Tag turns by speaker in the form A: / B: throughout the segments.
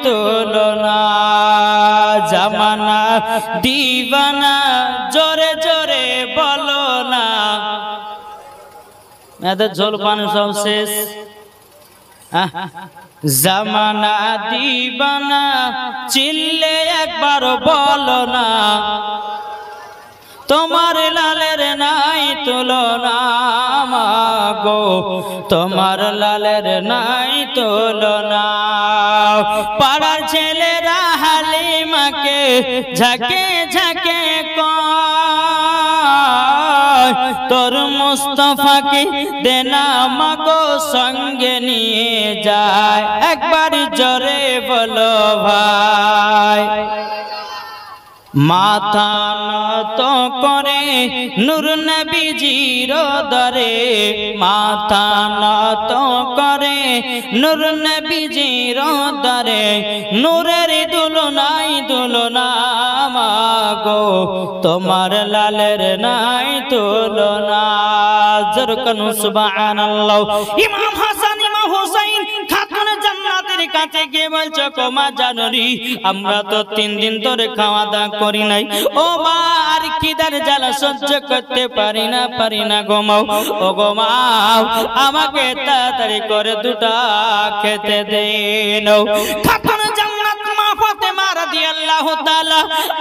A: তুলনা জামানা দিবানা জোরে জোরে বলো না এদের জলপান সব শেষ জামানা দিবানা চিল্লে একবার বলো না তোমার লালের নাই তুলনা মাগো তোমার লালের নাই তুলনা পাড়ার ছেলেরা হালিমাকে ঝাঁকে ঝাঁকে কয় তোর মুস্তাফাকে দেনা মাগো সঙ্গে নিয়ে যায় একবার জোরে বলো ভাই মাথা নত করে নূর নবীজির দরে মাথা নত করে নূর নবীজির দরে নূরের দুলনাই দুলনা মাগো তোমার লালের নাই তুলনা জোরকানু সুবহানাল্লাহ ইমাম হাসান ইমাম হুসাইন খাতুন জান্নাতের কাছে গিয়ে বলছো কোমা জানরি আমরা তো 3 দিন ধরে খাওয়া দাওয়া করি নাই ও মা আর খিদার জ্বালা সহ্য করতে পারি না ঘুমাও ও ঘুমাও আমাকে তাড়াতাড়ি করে দুটা খেতে দেন খাতুন জান্নাত মা ফাতেমা রাদিয়াল্লাহু তাআলা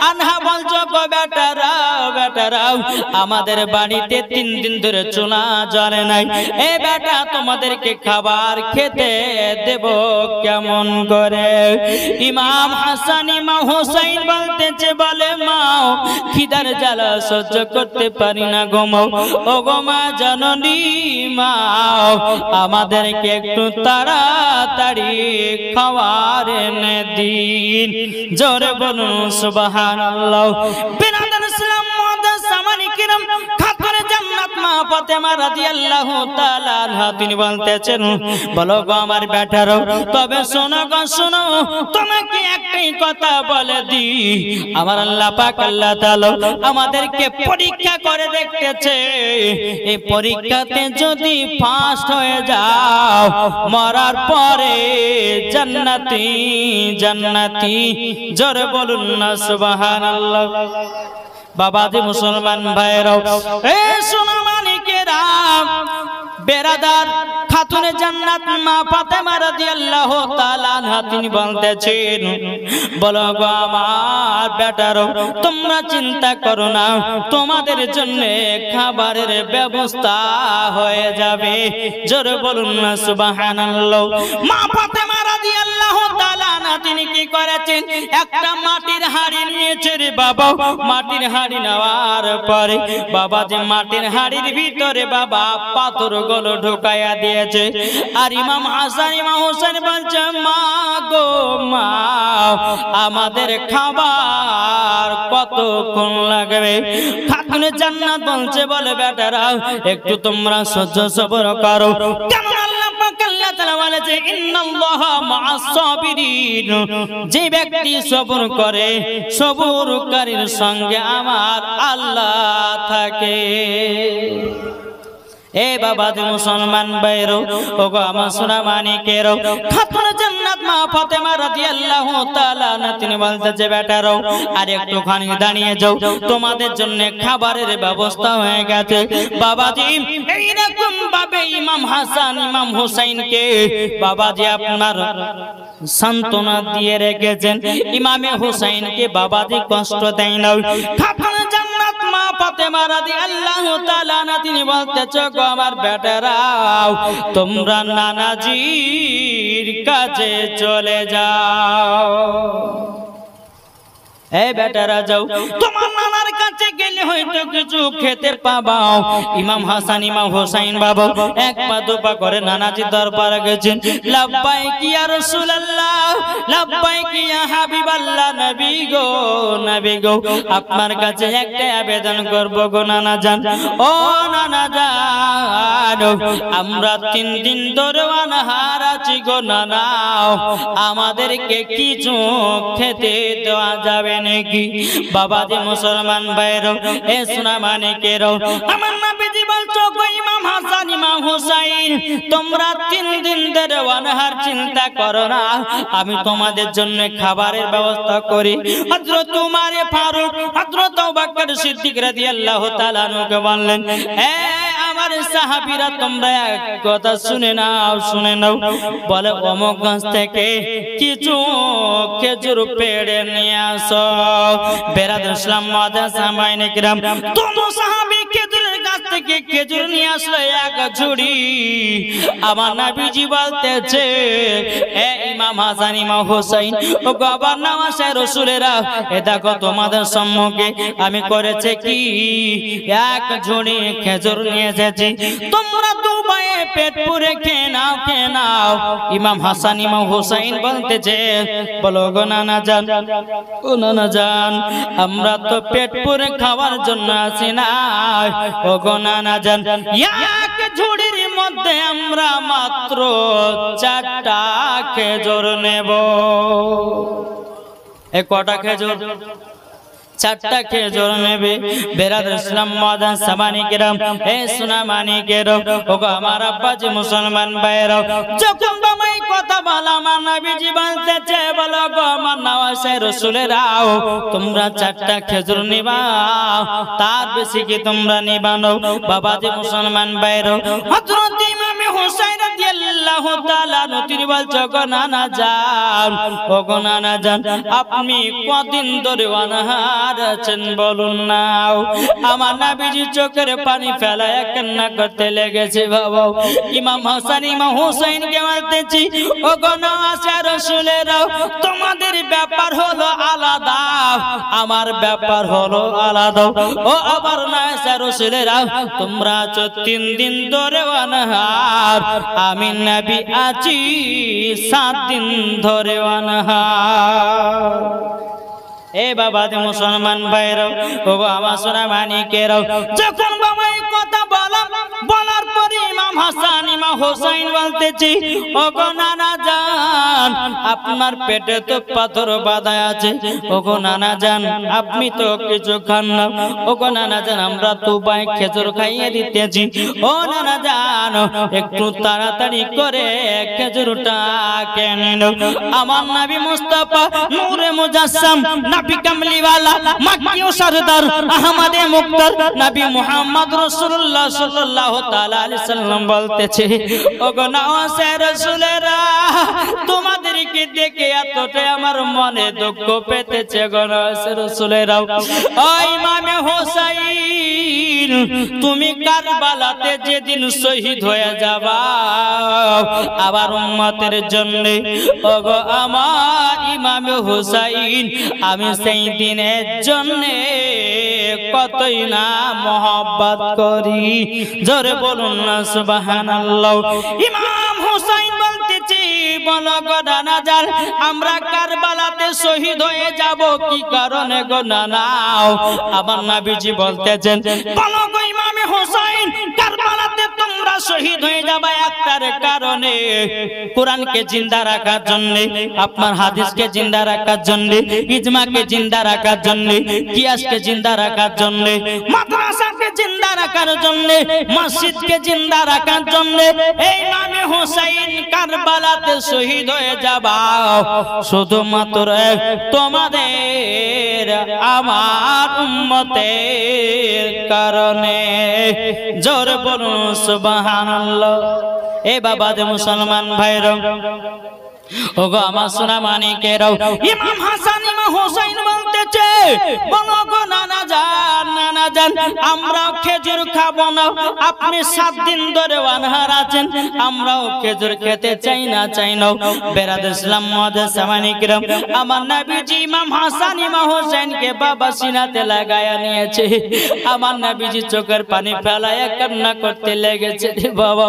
A: আনহা বলছো গো বেটারাও আমাদের বাড়িতে 3 দিন ধরে চুলা জ্বলে নাই এ বেটা তোমাদেরকে খাবার খেতে দেব কেমন করে ইমাম হাসান ইমাম হুসাইন বলতেছে বলে মা খিদার জ্বালা সহ্য করতে পারি না ঘুমাও ও গো মা জননী মা আমাদেরকে একটু তাড়াতাড়ি খাবার এনে দিন জোরে বলুন সুবহানাল্লাহ বিনাদান ইসলাম মুআদ্দাস সামানি কিরাম খাতুন জান্নাত মা ফাতেমা রাদিয়াল্লাহু তাআলা আনহা তিনি বলতেছেন বলো গো আমার বেটারো তবে শোনো গো শোনো তোমাকে একটাই কথা বলে দি আমার আল্লাহ পাক আল্লাহ তাআলা আমাদেরকে পরীক্ষা করে দেখতেছে এই পরীক্ষাতে যদি ফার্স্ট হয়ে যাও মরার পরে জান্নাতি জান্নাতি জোরে বলুন না সুবহানাল্লাহ বাবাজি মুসলমান ভাইরাও এ সোনা মানিকেরা বেরাদার খাতুনে জান্নাত মা ফাতেমা রাদিয়াল্লাহু তাআলা আনহা তিনি বলতেছেন বলো গো আমার বেটারো তোমরা চিন্তা করো না তোমাদের জন্য খাবারের ব্যবস্থা হয়ে যাবে জোরে বলুন না সুবহানাল্লাহ মা ফাতেমা রাদিয়াল্লাহু তাআলা আনহা তিনি কি করেছেন একটা মাটির হাড়ি নিয়েছে রে বাবা মাটির হাড়ি নেওয়ার পরে বাবা যে মাটির হাড়ির ভিতরে বাবা পাথরগুলো ঢোকায়া দিয়েছে আর ইমাম হাসান ইমাম হোসেন বলছে মা গো মা আমাদের খাবার কতক্ষণ লাগবে খাতুনে জান্নাত বলছে বলে বেটারা একটু তোমরা সহ্য সবর করো কেমন আল্লাহ পাক আল্লাহ তাআলা বলেছে ইন্নাল্লাহা মা'আস সাবিরিন যে ব্যক্তি সবর করে সবরকারীর সঙ্গে আমার আল্লাহ থাকে এ বাবা যে মুসলমান ভাইরো ওগো আমার সোনা মানিকেরো খাতুন জান্নাত মা ফাতেমা রাদিয়াল্লাহু তাআলা আনহা তিনি বলতেছে বেটারো আর একটুখানি দাঁড়িয়ে যাও তোমাদের জন্য খাবারের ব্যবস্থা হয়ে গেছে বাবাজি এইরকম ভাবে ইমাম হাসান ইমাম হুসাইনকে বাবাজি আপনার সান্তনা দিয়ে রেখেছেন ইমামে হুসাইনকে বাবাজি কষ্ট দেয় না খাতুন জান্নাত মা ফাতেমা রাদিয়াল্লাহু তাআলা আনহা তিনি বলতেছে গো আমার বেটারাও তোমরা নানাজির কাছে চলে যাও এ বেটারা যাও তোমার নানার কাছে গেলে হয়তো কিছু খেতে পাবাও ইমাম হাসান ইমাম হোসাইন বাবা এক পা দুপা করে নানাজি দরবারে গেছেন লাব্বাইক ইয়া রাসূলুল্লাহ লাব্বাইক ইয়া হাবিবাল্লাহ নবী গো আপনার কাছে একটা আবেদন করব গো নানা জান, ও নানা জান, আমরা 3 দিন ধরে অনাহার আছি গো নানা, আমাদেরকে কিছু খেতে দেওয়া যাবে নাকি? বাবাজি মুসলমান ভাইরা, এ সোনা মানিকেরা, আমার নবীজি বলছো গো ইমাম হাসান ইমাম হুসাইন, তোমরা 3 দিন ধরে অনাহার চিন্তা করো না, আমি তোমাদের জন্য খাবারের ব্যবস্থা করি। হযরত উমর ফারুক, হযরত আবু বকর সিদ্দিক রাদিয়াল্লাহু তাআলা আনহুকে বললেন, এ আমার সাহাবীরা, তোমরা এক কথা শুনে নাও, বলে অমুক গাছ থেকে কিছু খেজুর পেড়ে নিয়ে আসো। বেরাদর ইসলাম মাদ্রাসা মাইনে কিরাম, দোনো সাহাবী খেজুরের গাছ থেকে খেজুর নিয়ে আসলো এক ঝুড়ি। আমার নবীজি বলতেছে, এ ইমাম হাসান ইমাম হুসাইন, ও গবার নামাজে রাসূলেরা, এ দেখো তোমাদের সম্মুখে আমি করেছে কি, এক ঝুড়ি খেজুর নিয়ে এসেছি, তোমরা দুবাই পেট পুরে খেয়ে নাও। ইমাম হাসান ইমাম হুসাইন বলতেছে, বলো গো নানা জান, ও নানা জান, আমরা তো পেট পুরে খাওয়ার জন্য আসি না, ও গো নানা জান, এক ঝুড়ির মধ্যে আমরা মাত্র 4টা খেজুর নেব। এ কটা খেজুর? 4টা খেজুর নেবে। বেরাদর ইসলাম মাদ্রাসা মানিকেরাম, এ সোনা মানিকেরা, ওগো আমার আব্বাজি মুসলমান ভাইরা, যখন বামাই কথা বলা আমার নবীজি বলতেছে, বলো গো আমার নওয়াজে রাসূলেরা, তোমরা 4টা খেজুর নিবা, তার বেশি কি তোমরা নিবা না? বাবাজি মুসলমান ভাইরা, হযরত ইমাম হুসাইন রাদিয়াল্লাহু তাআলা নতির বলছো গো নানা জান, ও গো নানা জান, আপনি কদিন ধরে অনাহার আছেন বলুন না? আমার নবীজি চোখের পানি ফেলায় কান্না করতে লেগেছে। বাবা ইমাম হাসান ইমাম হুসাইন কে বলতেছি, ও গো নওয়াজে রাসূলেরা, তোমাদের ব্যাপার হলো আলাদা, আমার ব্যাপার হলো আলাদা। ও আবার নওয়াজে রাসূলেরা, তোমরা আছো 3 দিন ধরে অনাহার, আমি নবী আছি 7 দিন ধরে অনাহার। এ বাবা মুসলমান ভাইরা, ও আমার সোনা মানিকেরা, যখন বাবা এই কথা বলার পরে ইমাম হাসান ইমাম হুসাইন বলতেছি, ও গো নানা জান, আপনার পেটে তো পাথর বাঁধা আছে, ও গো নানা জান, আপনি তো কিছু খান না, ও গো নানা জান, আমরা তো বাই খেজুর খাইয়ে দিতেছি, ও নানা জান, একটু তাড়াতাড়ি করে খেজুরটা কেনে নাও। আমার নবী মুস্তাফা নূরে মুজাসসাম, নবী কামলিওয়ালা, মক্কি ও সরদার, আহমদে মুক্তার, নবী মুহাম্মদ রাসূলুল্লাহ সাল্লাল্লাহু তাআলা আলাইহি সাল্লাম বলতেছে, ও গো নওয়াজে রাসূলেরা, তোমাদেরকে দেখে এতটাই আমার মনে দুঃখ পেতেছে গো নওয়াজে রাসূলেরা। ও ইমাম হুসাইন, তুমি কারবালাতে যেদিন শহীদ হয়ে যাবা আবার উম্মতের জন্য, ও গো আমার ইমাম হুসাইন, আমি সেই দিনের জন্য কতই না মহব্বত করি, জোরে বলুন না সুবহানাল্লাহ। ইমাম হুসাইন বলতেছি, বলো গো নানা জান, আমরা কারবালাতে শহীদ হয়ে যাব কি কারণে গো নানা? আমার নবীজি বলতেছেন, বলো গো ইমাম হুসাইন, কারবালাতে তোমরা শহীদ হয়ে যাবে একটার কারণে, কোরআনকে জিন্দা রাখার জন্য, আপনার হাদিসকে জিন্দা রাখার জন্য, ইজমাকে জিন্দা রাখার জন্য, কিয়াসকে জিন্দা রাখার জন্য, মাদ্রাসাকে জিন্দা রাখার জন্য, মসজিদকে জিন্দা রাখার জন্য। এই ইমাম হুসাইন কারবালাতে শহীদ হয়ে যাবা শুধুমাত্র তোমাদের আমার উম্মতের কারণে, জোরে বলুন সুবহানাল্লাহ। এ বাবা যে মুসলমান ভাইরা, ওগো আমার সোনা মানিকেরা, ইমাম হাসান ইমাম হুসাইন বলতেছে, বলো গো নানা জান, আমরা খেজুর খাবো না, আপনি 7 দিন ধরে অনাহার আছেন, আমরাও খেজুর খেতে চাই না। বেরাদর ইসলাম মাদ্রাসা মানিকেরা, আমার নবীজি ইমাম হাসান ইমাম হুসাইনকে বাবা সিনাতে লাগায়া নিয়েছে, আমার নবীজি চোখের পানি ফেলায়া কান্না করতে লেগেছে। বাবা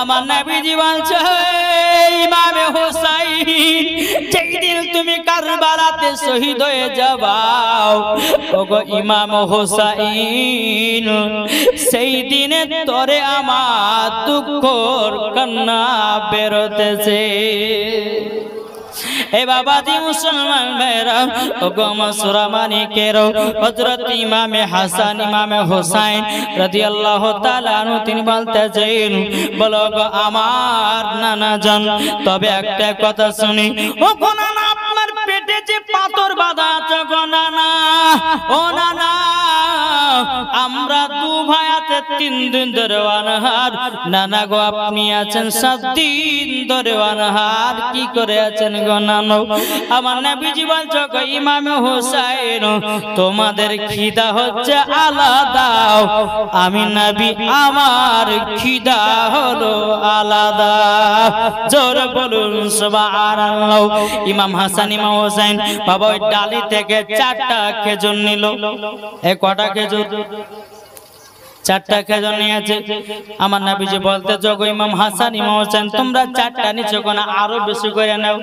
A: আমার নবীজি বলছে, ইমাম হুসাইন, যেই দিন তুমি কারবালা শহীদ হয়ে যাবাও ওগো ইমাম হোসাইন সেই দিনে তোরে আমার দুঃখর কান্না বেরোতেছে এ বাবাজি মুসলমান ভাইরা ওগো মাসুরা মানিকেরও হযরত ইমামে হাসান ইমামে হোসাইন রাদিয়াল্লাহু তাআলা আনহু তিনি বলতেছেন বলো গো আমার নানা জান তবে একটা কথা শুনি ও গো নানা আপনার পেটে যে পাথর বাঁধা আছে গো নানা ও নানা আমরা দু ভাই আছে 3 দিন ধরে অনাহার নানা গো আপনি আছেন 7 দিন ধরে অনাহার কি করে আছেন গো নানা আমার নবীজি বলছো গো ইমামে হোসাইন তোমাদের খিদা হচ্ছে আলাদা আমি নবী আমার খিদা হলো আলাদা জোরে বলুন সুবহানাল্লাহ ইমাম হাসান ইমাম হোসেন বাবা ওই ডালি থেকে 4টা খেজুর নিল এই কটা খেজুর 4টা খেজুর নিয়েছে আমার নবীজি বলতে জগো ইমাম হাসান ইমাম হোসেন তোমরা 4টা নিছো কোন আরো বেশি করে নাও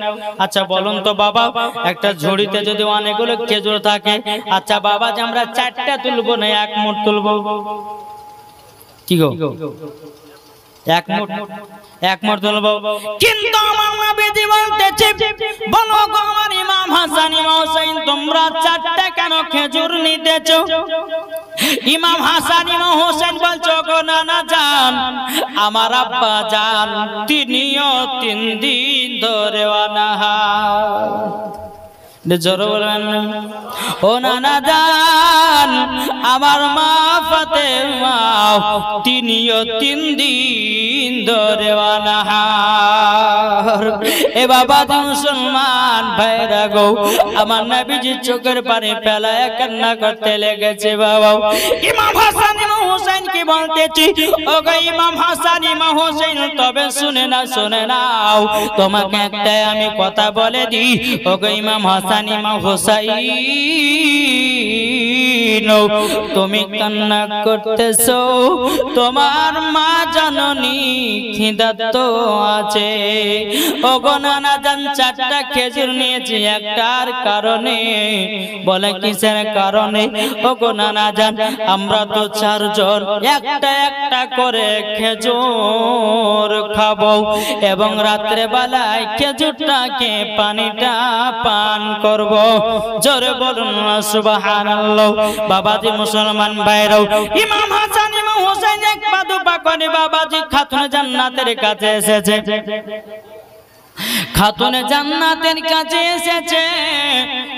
A: আচ্ছা বলুন তো বাবা একটা ঝুড়িতে যদি অনেকগুলো খেজুর থাকে আচ্ছা বাবা যে আমরা 4টা তুলবো না এক মুঠ তুলবো কি গো এক মুঠ তুলবো কিন্তু আমার নবীজি বলতেছে বলো গো আমার ইমাম হাসান ইমাম হোসেন তোমরা 4টা কেন খেজুর নিতেছো ইমাম হাসান ইমাম হোসেন বলছো গো নানা জান আমার আব্বা জান তিনিও 3 দিন ধরে অনাহার জোরে বলবেন ও নানা জান আমার মা ফাতেমা তিনিও 3 দিন ধরে অনাহার এ বাবা মুসলমান ভাইরা গো আমার নবীজি চোখের পানি ফেলায় কান্না করতে লেগেছে বাবা ইমাম হাসান ইমাম হোসেন কি বলতেছি ও গো ইমাম হাসান ইমাম হোসেন তবে শুনে নাও তোমাকে একটা আমি কথা বলে দিই ও গো ইমাম হাসান ইমাম হোসাইন তুমি কান্না করতেছো তোমার মা জননী খিদার্ত আছে ওগো নানা জান 4টা খেজুর নিয়েছি একটার কারণে বলে কিসের কারণে ওগো নানা জান আমরা তো 4 জন একটা একটা করে খেজুর খাবো এবং রাত্রে বেলায় খেজুরটাকে পানিটা পান করব জোরে বলুন সুবহানাল্লাহ বাবাজি মুসলমান ভাইরাও ইমাম হাসান ইমাম হোসেন এক পা দুপা করে বাবাজি খাতুনে জান্নাতের কাছে এসেছে খাতুনে জান্নাতের কাছে এসেছে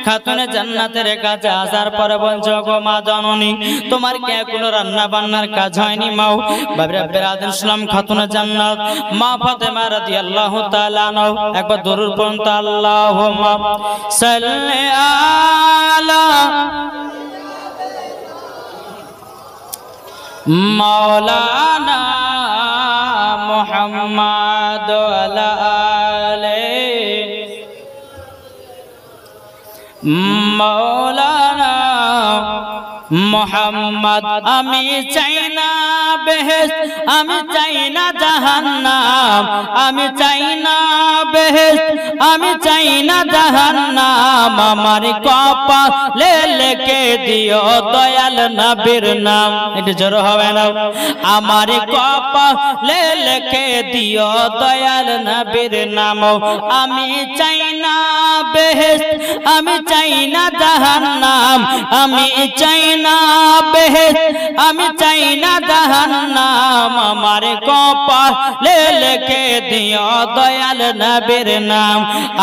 A: খাতুনে জান্নাতের কাছে আসার পরে বলছো গো মা জননী তোমার কি কোনো রান্না বান্নার কাজ হয়নি মাও বাবরা বিরাদিন সালাম খাতুনে জান্নাত মা ফাতেমা রাদিয়াল্লাহু তাআলা আনহা একবার দরুদ পড়ুন তো আল্লাহুম্মা সাল্লি আলা মাওলানা মুহাম্মাদ ওয়ালা মৌলানা মোহাম্মদ আমি চাই না বেহেশত আমি চাই না জাহান্নাম আমি চাই না বেহেশত আমি চাই না জাহান্নাম আমার কপালে লিখে দিও দয়াল নবীর নাম এটা জোর হবে না আমার কপালে লিখে দিও দয়াল নবীর নাম আমি চাই না বেহেশত আমি চাই না জাহান্নাম আমি চাই না বেহেশত আমি চাই না জাহান্নাম আমার কপালে লিখে দিও দয়াল নবীর নাম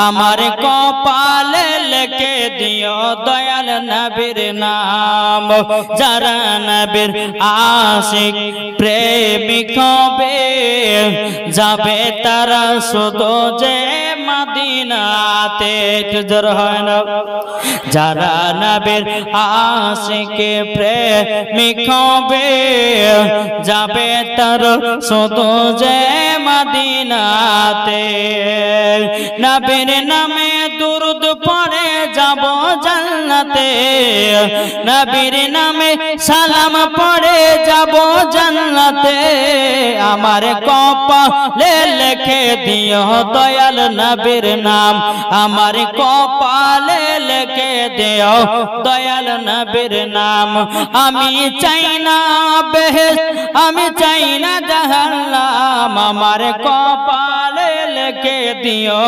A: আমার কপালে লিখে দিও দয়াল নবীর নাম যারা নবীর আশিক প্রেমিক হবে যাবে তারা শুধু যে মদিনাতে জোর হয় না যারা নবীর আশিক প্রেমিক হবে যাবে তারা শুধু যে মদিনাতে নবীর নামে দুরুদ পড়ে যাব জান্নাতে নবীর নামে সালাম পড়ে যাব জান্নাতে আমার কপালে লিখে দিও দয়াল নবীর নাম আমার কপালে লিখে দিও দয়াল নবীর নাম আমি চাই না বেহেশত আমি চাই না জাহান্নাম আমার কপালে লিখে দিও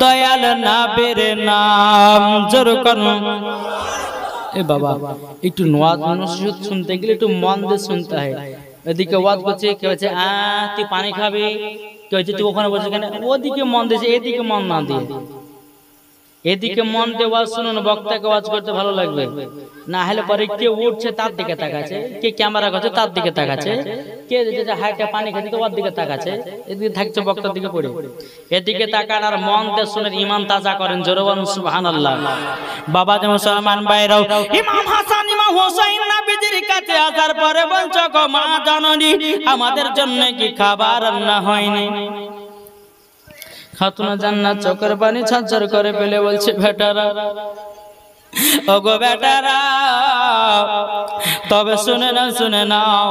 A: দয়াল নবীর নাম জোর করুন এ বাবা একটু নওয়াজ নসিহত শুনতে গেলে একটু মন দিয়ে শুনতে হয় এদিকে ওয়াজ করছে কেউ বলছে তুই পানি খাবি কেউ বলছে তুই ওখানে বসে কেন ওদিকে মন দিয়েছে এদিকে মন না দিয়ে এদিকে মন দিয়ে ওয়াজ শুনুন বক্তাকে ওয়াজ করতে ভালো লাগবে না হলে পরে কে উঠছে তার দিকে তাকাচ্ছে কে ক্যামেরা করছে তার দিকে তাকাচ্ছে কে হাইটা পানি খাচ্ছে তো ওর দিকে তাকাচ্ছে এদিকে থাকছে বক্তার দিকে পড়ে এদিকে তাকান আর মন দিয়ে শুনে ঈমান তাজা করেন জোরে বলুন সুবহানাল্লাহ বাবা যে মুসলমান ভাইরাও ইমাম হাসান ইমাম হোসেন নবীজির কাছে আসার পরে বলছো গো মা জননী আমাদের জন্য কি খাবার রান্না হয়নি খাতুন জান্নাত চোখের পানি ছারছর করে ফেলে বলছে বেটারা ওগো বেটারা তবে শুনে নাও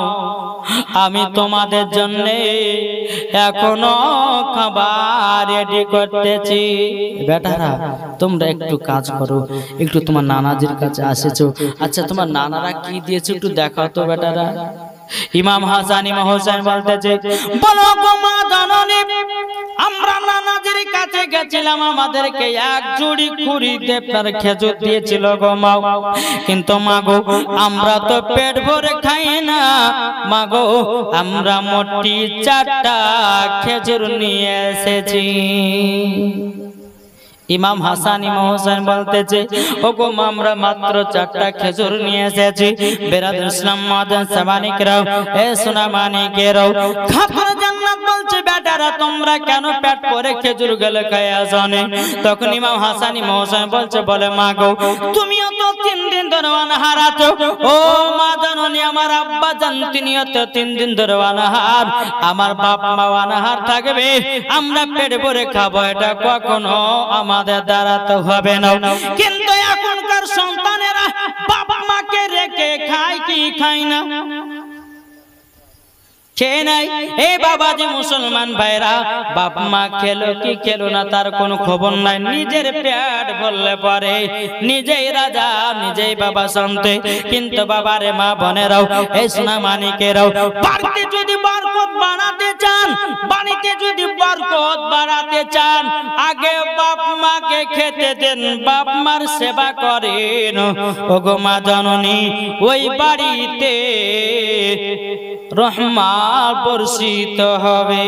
A: আমি তোমাদের জন্য এখনো খাবার রেডি করতেছি বেটারা তোমরা একটু কাজ করো একটু তোমার নানাজির কাছে আসেছো আচ্ছা তোমার নানারা কি দিয়েছে একটু দেখাও তো বেটারা ইমাম হাসান ইমাম হোসেন বলতেছে বলো গো মা জননী আমরা নানাজির কাছে গেছিলাম আমাদেরকে এক জুড়ি খুরি দেবতার খেজুর দিয়েছিল গো মা কিন্তু মা গো আমরা তো পেট ভরে খাই না মা গো আমরা মোটি 4টা খেজুর নিয়ে এসেছি ইমাম হাসান ইমাম হোসেন বলতেছে ওগো আমরা মাত্র 4টা খেজুর নিয়ে এসেছি বেরাদুল ইসলাম মাদান সামানিকরাও এ সোনা মানিকেরাও খাতুন জান্নাত বলছে বেটারা তোমরা কেন পেট ভরে খেজুর গেলে খায়া জানে তখন ইমাম হাসান ইমাম হোসেন বলছে বলে মা গো তুমিও তো 3 দিন ধরে অনাহার আছো ও মা জননী আমার আব্বা জান তিনিও তো 3 দিন ধরে অনাহার আমার বাপ মা অনাহার থাকবে আমরা পেট ভরে খাবো এটা কখনো আমাদের দ্বারা তো হবে না কিন্তু এখনকার সন্তানেরা বাবা মাকে রেখে খায় কি খায় না খেয়ে নাই এই বাবাজি মুসলমান ভাইরা বাপ মা খেলো কি খেলো না তার কোনো খবর নাই নিজের পেট ভরলে পরে নিজেই রাজা নিজেই বাবা শান্তি কিন্তু বাবারে মা বোনেরাও এই সোনা মানিকেরাও বাড়িতে যদি বরকত বাড়াতে চান বাড়িতে যদি বরকত বাড়াতে চান আগে বাপ মাকে খেতে দেন বাপ মার সেবা করেন ওগো মা জননী ওই বাড়িতে রহমত বর্ষিত হবে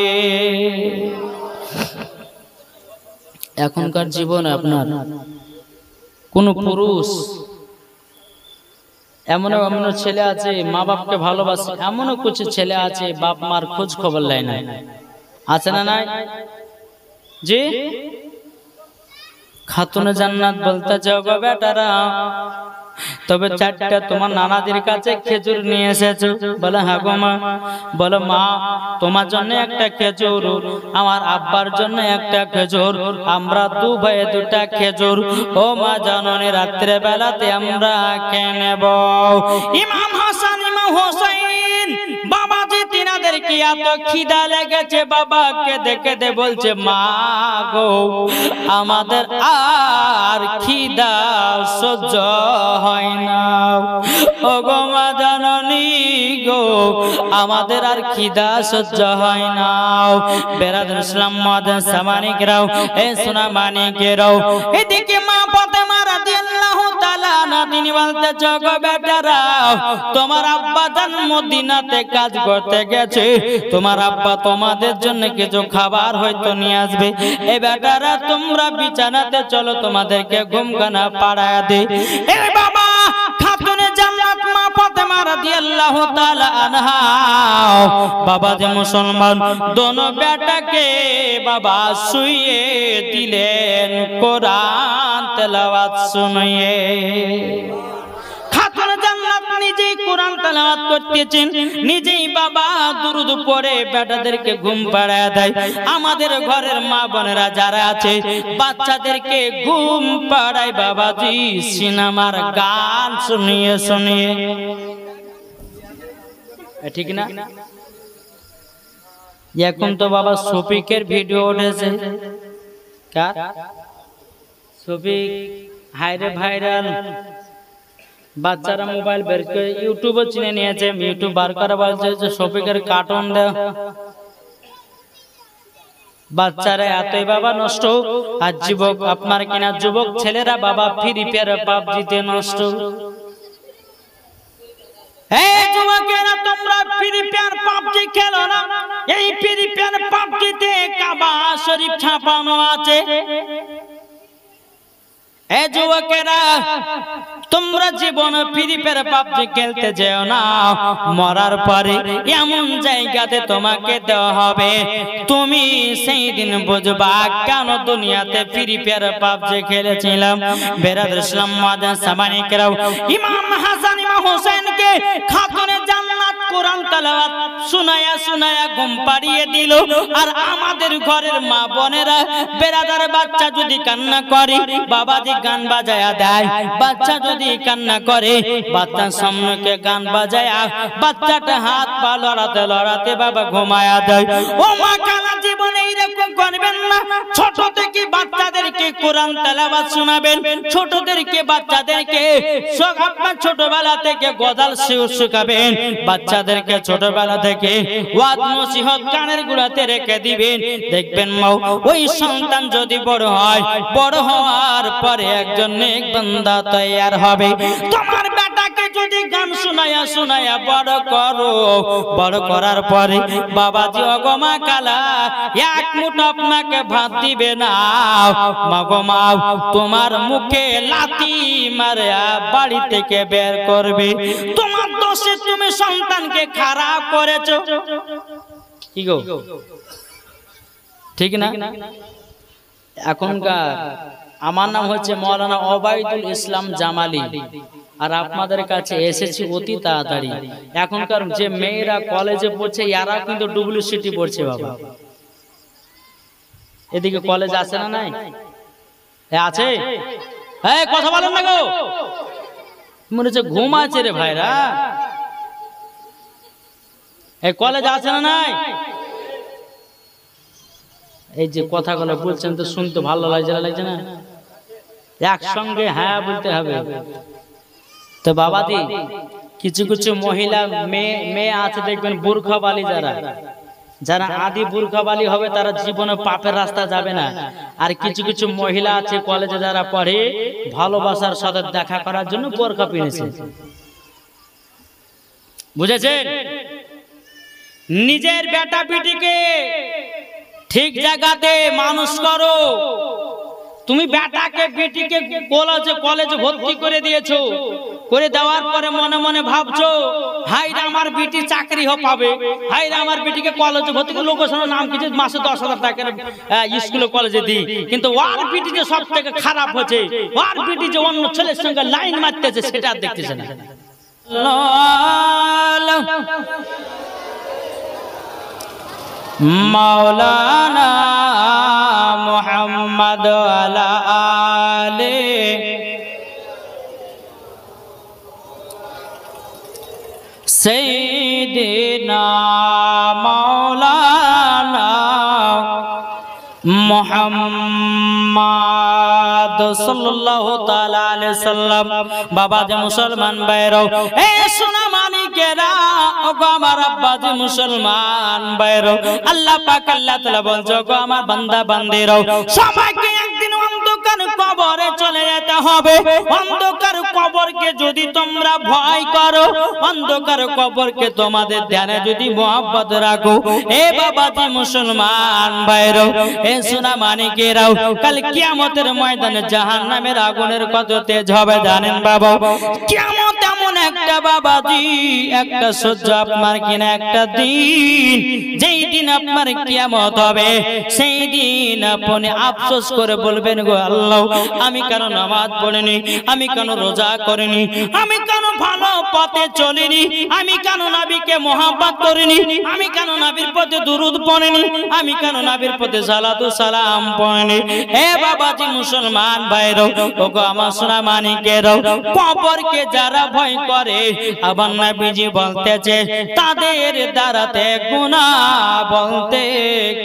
A: এখনকার জীবনে আপনার কোন পুরুষ এমনও ছেলে আছে মা বাপকে ভালোবাসে এমনও কিছু ছেলে আছে বাপ মার খোঁজ খবর নেয় না আছে না নাই জি খাতুন জান্নাত বলতে যাও গো বেটারা তবে 4টা তোমার নানাদের কাছে খেজুর নিয়ে এসেছো বলে হ্যাঁ গো মা বলো মা তোমার জন্য একটা খেজুর আমার আব্বার জন্য একটা খেজুর আমরা 2 ভাইয়ে 2টা খেজুর ও মা জননী রাত্রে বেলাতে আমরা খেয়ে নেব ইমাম হাসান ইমাম হোসেন বাবাজি তিনাদের কি এত খিদা লেগেছে বাবাকে দেখে দে বলছে মা গো আমাদের আর খিদা সহ্য হয় না ও গো মা জননী গো আমাদের আর খিদা সহ্য হয় না বেরাদুল ইসলাম মাদান সামানিকরাও এ সোনা মানিকেরাও এদিকে মা ফাতেমা রাদিয়াল্লাহু তাআলা আনহা তিনি বলতেছে গো বেটারা তোমার আব্বা জান মদিনাতে কাজ করতে গেছে তোমার আব্বা তোমাদের জন্য কিছু খাবার হয়তো নিয়ে আসবে এ বেটারা তোমরা বিছানাতে চলো তোমাদেরকে ঘুমখানা পাড়ায় দে এ বাবা খাতুনে জান্নাত মা ফাতেমা রাদিয়াল্লাহু তাআলা আনহা বাবা যে মুসলমান দোনো বেটাকে বাবা শুইয়ে দিলেন কোরআন তেলাওয়াত শুনিয়ে খাতুনে জান্নাত নিজেই কোরআন তেলাওয়াত করতেছেন, নিজেই বাবা দুরূদ পড়ে বেটাদেরকে ঘুম পাড়ায় দেয়। আমাদের ঘরের মা বোনেরা যারা আছে বাচ্চাদেরকে ঘুম পাড়ায় বাবাজি সিনেমার গান শুনিয়ে শুনিয়ে, ঠিক না? এখন তো বাবা শফিকের ভিডিও উঠেছে, কার শফিক হাইরে ভাইরাল, বাচ্চারা মোবাইল বের করে ইউটিউবে চিনে নিয়েছে, ইউটিউব বার করে বলছে যে শফিকের কার্টুন দাও। বাচ্চারা এতই বাবা নষ্ট, আর যুবক আপনার কিনা যুবক ছেলেরা বাবা ফ্রি ফায়ার পাবজিতে নষ্ট। এই যুবকেরা তোমরা ফ্রি ফায়ার পাবজি খেলো না, এই ফ্রি ফায়ার পাবজিতে কাবা শরীফ ছাপানো আছে। এই যুবকেরা তোমরা জীবনে ফ্রি ফায়ার পাবজি খেলতে যেও না, মরার পরে এমন জায়গাতে তোমাকে দেওয়া হবে, তুমি সেই দিন বুঝবা কেন দুনিয়াতে ফ্রি ফায়ার পাবজি খেলেছিলাম। বেরাদর ইসলাম মাদান সামানিকরাও, ইমাম হাসান ইমাম হোসেনকে খাতুনে জান্নাত কোরআন তেলাওয়াত শুনায়া শুনায়া ঘুম পাড়িয়ে দিল। আর আমাদের ঘরের মা বোনেরা বেরাদার বাচ্চা যদি কান্না করে বাবাজি গান বাজায়া দেয়, বাচ্চা যদি কান্না করে বাচ্চার সামনে গান বাজায়া বাচ্চাটা হাত পা লড়াতে লড়াতে বাবা ঘুমায়া দেয়। ও মা কালা জীবনে এইরকম করবেন না, ছোট থেকে বাচ্চাদেরকে কোরআন তেলাওয়াত শোনাবেন, ছোটদেরকে বাচ্চাদেরকে আপনার ছোটবেলা থেকে গজাল শেখাবেন, বাচ্চাদেরকে ছোটবেলা থেকে ওয়াজ নসিহত কানের গুড়াতে রেখে দিবেন। দেখবেন মাও ওই সন্তান যদি বড় হয়, বড় হওয়ার পরে একজন নেক বান্দা তৈয়ার হবে। তোমার বেটাকে যদি গান শোনায়া শোনায়া বড় করো, বড় করার পরে বাবাজি অগমা কালা এক মুঠ আপনাকে ভাত দিবে না, মাগো মা তোমার মুখে লাথি মারে বাড়ি থেকে বের করবে। তোমার দোষে তুমি সন্তানকে খারাপ করেছো, কি গো ঠিক না? এখনকার আমার নাম হচ্ছে মাওলানা ওবায়দুল ইসলাম জামালি, আর আপনাদের কাছে এসেছি অতি তাড়াতাড়ি। এখনকার যে মেয়েরা কলেজে পড়ছে এরা কিন্তু ডব্লিউসিটি পড়ছে বাবা। এদিকে কলেজ আছে না নাই? আছে? এই কথা বলেন না গো, মনে হচ্ছে ঘুম আছে রে ভাইরা। এই কলেজ আছে না নাই? এই যে কথাগুলো বলছেন তো শুনতে ভালো লাগছে না? একসঙ্গে হ্যাঁ বলতে হবে তো বাবাদি। কিছু কিছু মহিলা মেয়ে আছে দেখবেন বুরখাবালি, যারা আদি বুরখাবালি হবে তারা জীবনে পাপের রাস্তা যাবে না। আর কিছু কিছু মহিলা আছে কলেজে যারা পড়ে ভালোবাসার সাথে দেখা করার জন্য বোরখা পিনেছে, বুঝেছেন? নিজের বেটা বেটিকে ঠিক জায়গাতে মানুষ করো। তুমি বেটাকে বেটিকে কলেজে ভর্তি করে দিয়েছো, করে দেওয়ার পরে মনে মনে ভাবছো হাইরা আমার বেটি চাকরি পাবে, হাইরা আমার বেটিকে কলেজে ভর্তি করে, লোকেশনের নাম কিছু মাসে 10,000 টাকা স্কুলে কলেজে দিই, কিন্তু ওর বেটি যে সব থেকে খারাপ হচ্ছে, ওর বেটি যে অন্য ছেলের সঙ্গে লাইন মারতেছে সেটা দেখতেছে না। মাওলানা মুহাম্মদ আলা আলে সাইয়্যিদিনা মাওলানা মুহাম্মদ সাল্লাল্লাহু তাআলা আলাইহি সাল্লাম। বাবা যে মুসলমান ভাইরাও, এ সোনা মানিকেরা, ওগো আমার আব্বা যে মুসলমান ভাইরাও, আল্লাহ পাক আল্লাহ তাআলা বলছে গো আমার বান্দা বান্দিরাও, সবাইকে একদিন অন্ধকার কবরে চলে যেতে হবে। অন্ধকার কবরকে যদি তোমরা ভয় করো, অন্ধকার কবরকে তোমাদের ধ্যানে যদি মহব্বত রাখো, এ বাবা যে মুসলমান ভাইরাও, এ সোনা মানিকেরাও, কাল কিয়ামতের ময়দানে জাহান্নামের আগুনের কত তেজ হবে জানেন বাবা? কিয়ামত এমন একটা বাবাজি, একটা সহ্য আপনার কিনা একটা দিন, যেই দিন আপনার কিয়ামত হবে, সেই দিন আপনি আফসোস করে বলবেন গো আল্লাহ, আমি কেন নামাজ পড়িনি, আমি কেন রোজা করিনি, আমি কেন ভালো পথে চলিনি, আমি কেন নবীকে মোহাব্বত করিনি, আমি কেন নবীর প্রতি দুরূদ পড়িনি, আমি কেন নবীর প্রতি সালাতু সালাম পড়িনি। এ বাবাজি মুসলমান ভাইরা, ওগো আমার সোনা মানিকেরা, কবরকে যারা ভয় করে আবার নবীজি বলতেছে তাদের দ্বারাতে গুনাহ বলতে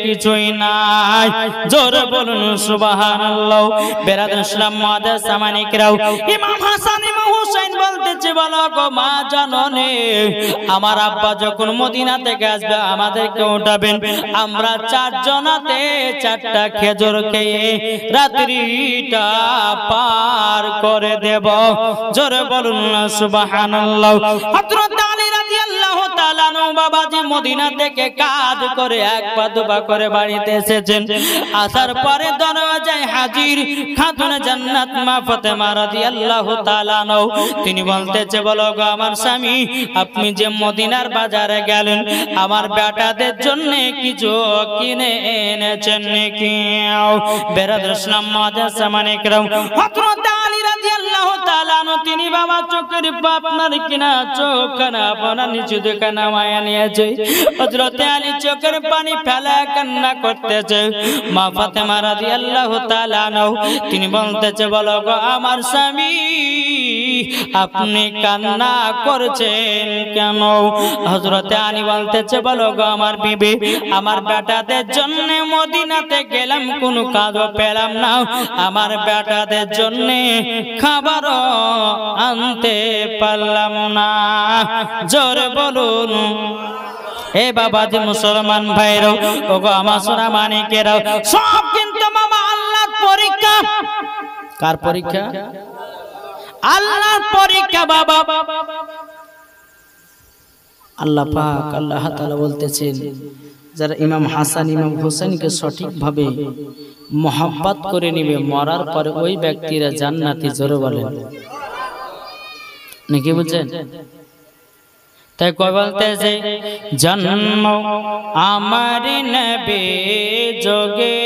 A: কিছুই নাই। জোরে বলুন সুবহানাল্লাহ। বেরাদর ইসলাম মাদার সামানিকরাও, ইমাম হাসান ইমাম হুসাইন বলতেছে, বলো গো মা জননী, আমার আব্বা যখন মদিনা থেকে আসবে আমাদেরকে উঠাবেন, আমরা চারজনাতে চারটা খেজুর খেয়ে রাত্রিটা পার করে দেব। জোরে বলুন না সুবহানাল্লাহ। হযরত আলী রাদিয়াল্লাহু তাআলা আনহু বাবাজি মদিনা থেকে কাজ করে এক পা দুপা করে বাড়িতে এসেছেন। আসার পরে দরজায় হাজির খাতুন জান্নাত মা ফাতেমা রাদিয়াল্লাহু তাআলা আনহা। তিনি বলতেছে, বলো গো আমার স্বামী, আপনি যে মদিনার বাজারে গেলেন আমার বেটাদের জন্য কিছু কিনে এনেছেন নাকি? বেরাদর ইসলাম মাদার সামানিকরাম, হযরত আলী রাদিয়াল্লাহু তাআলা আনহু তিনি বাবা চোখের আপনার কিনা চোখ না আপনার নিচু দিকে নামায়া নিয়েছে। হযরত আলী চোখের পানি ফেলে কান্না করতেছে। মা ফাতেমা রাদিয়াল্লাহু তাআলা আনহা তিনি বলতেছে, বলো গো আমার স্বামী, আপনি কান্না করছেন কেন? হযরত আলী বলতেছে, বলো গো আমার বিবি, আমার বেটাদের জন্য মদিনাতে গেলাম কোনো কাজও পেলাম না, আমার বেটাদের জন্য খাবারও আনতে পারলাম না। জোরে বলুন। এ বাবাজি মুসলমান ভাইরা, ওগো আমার সোনা মানিকেরা, সব কিন্তু মামা আল্লাহর পরীক্ষা। কার পরীক্ষা? আল্লাহর পরীক্ষা বাবা। আল্লাহ পাক আল্লাহ তাআলা বলতেছেন, যারা ইমাম হাসান ইমাম হোসেনকে সঠিকভাবে মোহাব্বত করে নিবে মরার পরে ওই ব্যক্তিরা জান্নাতি। জোরে বলেন নাকি? বুঝছেন? তাই কই বলতেছে, জন্ম আমার নবী যোগে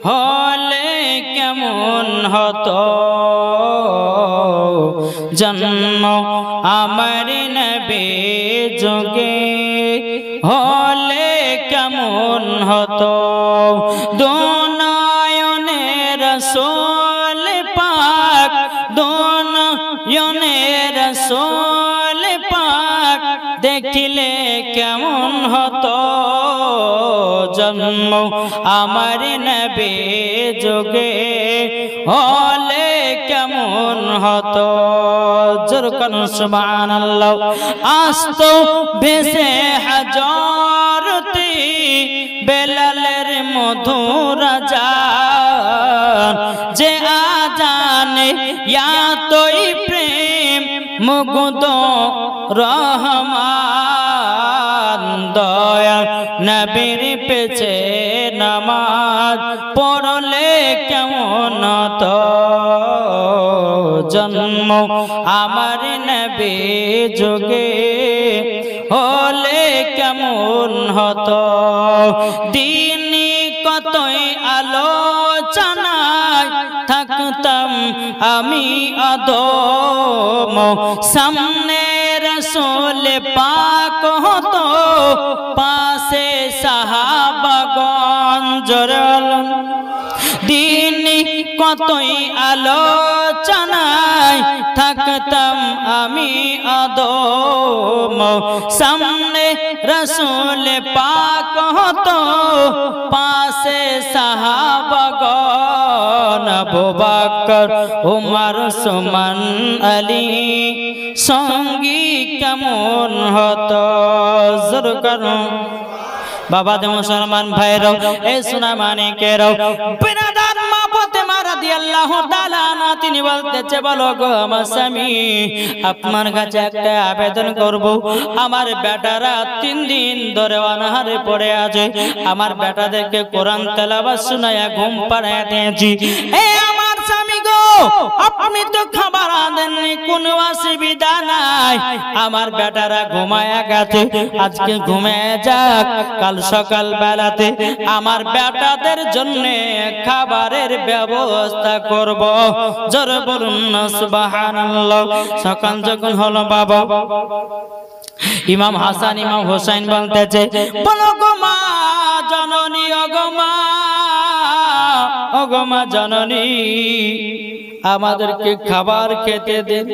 A: হলে কেমন হতো, জন্ম আমার নবী যোগে হলে কেমন হতো, দুনয়নে রাসূল পাক, দুনয়নে রাসূল পাক দেখিলে কেমন হতো, জন্ম আমার নবী যোগে হলে কেমন হতো। জোরকান সুবহানাল্লাহ। আস্তো ভেসে হাজরতি বেলালের মধুর আজান, যে আজানে ইয়াতই প্রেম মুগ্ধ রহমান, দয়া নবীর পেছে নামাজ পড়লে কেমন হতো, জন্ম আমার নবী যোগে হলে কেমন হতো। দিনে কতই আলোচনায় থাকতাম আমি আদম, সামনে রাসূল পাক হতো, পাশে সাহাবাগণ। জোরাল দিনে কতই আলোচনায় থাকতাম আমি আদম, সামনে রাসূল পাক হতো, পাশে সাহাবাগণ। আবু বকর উমর উসমান আলী সঙ্গী কেমন হতো। জোরে করুন বাবা দে মুসলমান ভাইরা, এ সোনা মানিকেরাও, বিরাদার মা ফাতেমা রাদিয়াল্লাহু তাআলা আনহা তিনি বলতেছে, বলো গো আমার স্বামী, আপনার কাছে একটা আবেদন করব। আমার বেটারা 3 দিন ধরে অনাহারে পড়ে আছে, আমার বেটাদেরকে কোরআন তেলাওয়াত শোনায়া ঘুম পাড়ায় দিয়েছি। এ আমার স্বামী গো, আপনি তো খাবার দেননি, কোনো অসুবিধা নাই, আমার বেটারা ঘুমায়া গেছে, আজকে ঘুমিয়ে যাক, কাল সকাল বেলাতে আমার বেটাদের জন্য খাবারের ব্যবস্থা করব। জোরে বলুন না সুবহানাল্লাহ। সকাল যখন হলো বাবা, ইমাম হাসান ইমাম হোসেন বলতেছে, বলো গো মা জননী, ওগো মা জননী, আমাদেরকে খাবার খেতে দেন।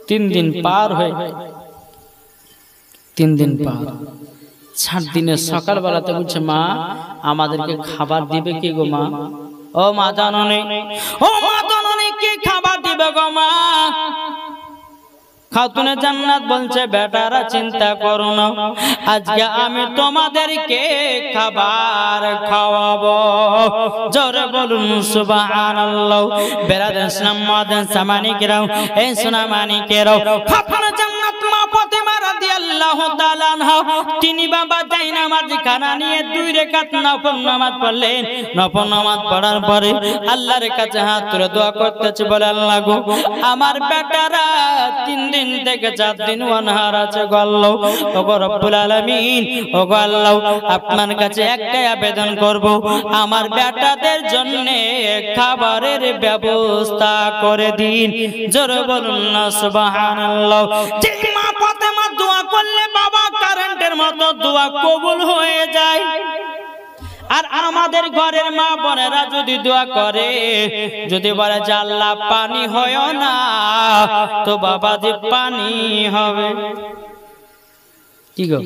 A: 3 দিন পার হয়ে, 3 দিন পার, 7 দিনের সকাল বেলাতে বলছে, মা আমাদেরকে খাবার দিবে কি গো মা? ও মা জননী, ও মা জননী, কি খাবার দিবে গো মা? খাতুনে জান্নাত বলছে, বেটারা চিন্তা করো না, আজকে আমি তোমাদেরকে খাবার খাওয়াবো। জোরে বলুন সুবহানাল্লাহ। বেরাদার ইসলাম মাদান সামানিকেরাও, এই সোনামানিকেরাও, খাতুনে জান্নাত মা ফাতেমা রাদিয়াল্লাহু তাআলা আনহা, তিনি বাবা যাই নামাজ খানা নিয়ে 2 রাকাত নফল নামাজ পড়লেন। নফল নামাজ পড়ার পরে আল্লাহর কাছে হাত তুলে দোয়া করতেছে, বলে আল্লাহ গো, আমার বেটারা 3 দিন থেকে 4 দিন অনাহার আছে গো আল্লাহ। ওগো রব্বুল আলামিন, ওগো আল্লাহ, আপনার কাছে একটাই আবেদন করব, আমার বেটাদের জন্য খাবারের ব্যবস্থা করে দিন। জোরে বলুন না সুবহানাল্লাহ। যে মা ফাতেমা দোয়া করলে বাবা কারেন্টের মতো দোয়া কবুল হয়ে যায়। আর আমাদের ঘরের মা বোনেরা যদি দোয়া করে, যদি বলে যে আল্লাহ পানি হয় না, তো বাবা যে পানি হবে। কি গো,